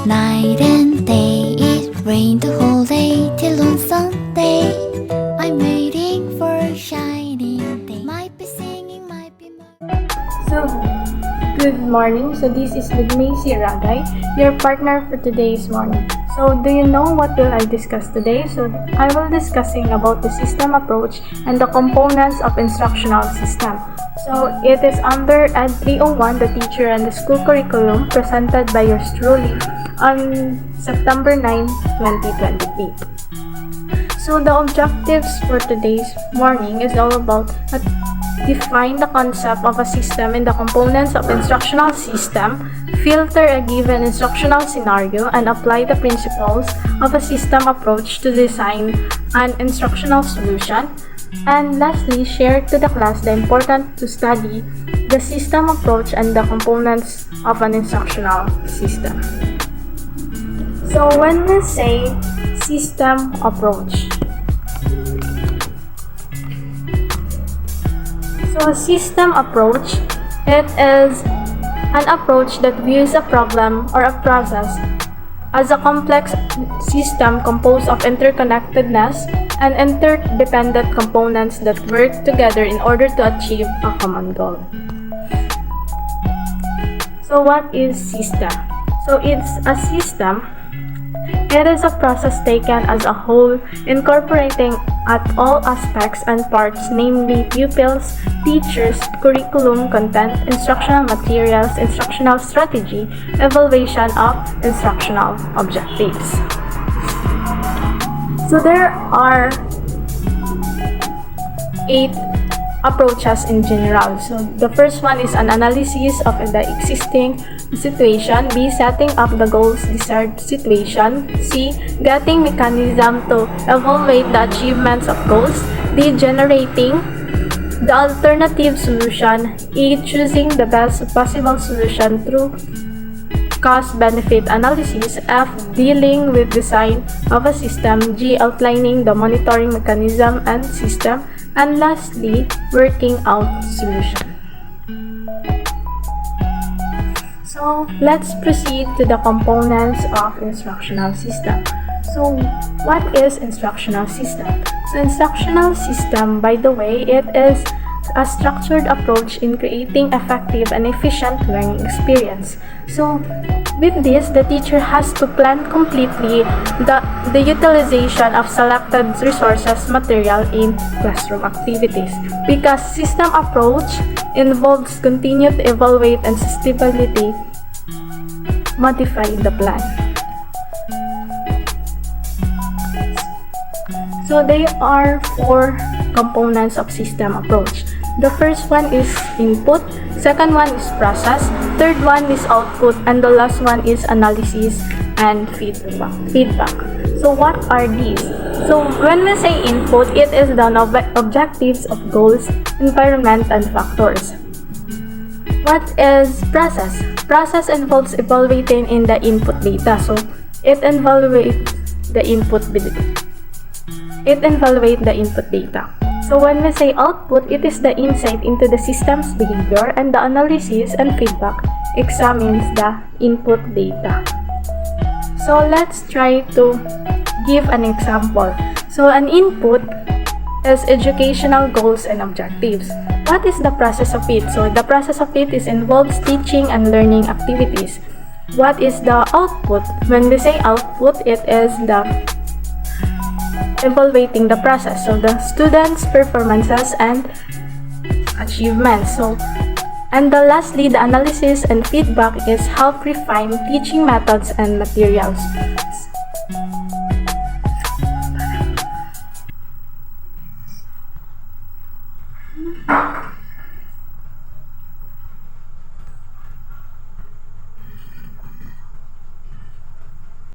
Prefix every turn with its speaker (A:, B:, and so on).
A: night and day. It rained the whole day till on Sunday. I'm waiting for a shining day. Might be singing, might be
B: So, good morning. So this is Ludmisi Ragay, your partner for today's morning. So, do you know what will I discuss today? So, I will discussing about the system approach and the components of instructional system. So, it is under ED301, the teacher and the school curriculum, presented by yours truly on September 9, 2023. So, the objectives for today's morning is all about define the concept of a system and the components of instructional system, filter a given instructional scenario, and apply the principles of a system approach to design an instructional solution. And lastly, share to the class the importance to study the system approach and the components of an instructional system. So when we say system approach, so a system approach, it is an approach that views a problem or a process as a complex system composed of interconnectedness and interdependent components that work together in order to achieve a common goal. So what is system? So it's a system. It is a process taken as a whole, incorporating at all aspects and parts, namely pupils, teachers, curriculum, content, instructional materials, instructional strategy, evaluation of instructional objectives. So there are 8 approaches in general. So the first one is an analysis of the existing situation. B. Setting up the goals desired situation. C. Getting mechanism to evaluate the achievements of goals. D. Generating the alternative solution. E. Choosing the best possible solution through cost-benefit analysis. F. Dealing with design of a system. G. Outlining the monitoring mechanism and system. And lastly, working out solution. So let's proceed to the components of instructional system. So what is instructional system? So instructional system, by the way, it is a structured approach in creating effective and efficient learning experience. So with this, the teacher has to plan completely the utilization of selected resources, material in classroom activities, because system approach involves continue to evaluate and sustainability modify the plan. So there are 4 components of system approach. The first one is input, second one is process, third one is output, and the last one is analysis and feedback. So what are these? So when we say input, it is the objectives of goals, environment, and factors. What is process? Process involves evaluating in the input data. So it evaluates the input data. So when we say output, it is the insight into the system's behavior, and the analysis and feedback examines the input data. So let's try to give an example. So an input is educational goals and objectives. What is the process of it? So the process of it involves teaching and learning activities. What is the output? When we say output, it is the evaluating the process, so the students' performances and achievements. And lastly, the analysis and feedback is help refine teaching methods and materials.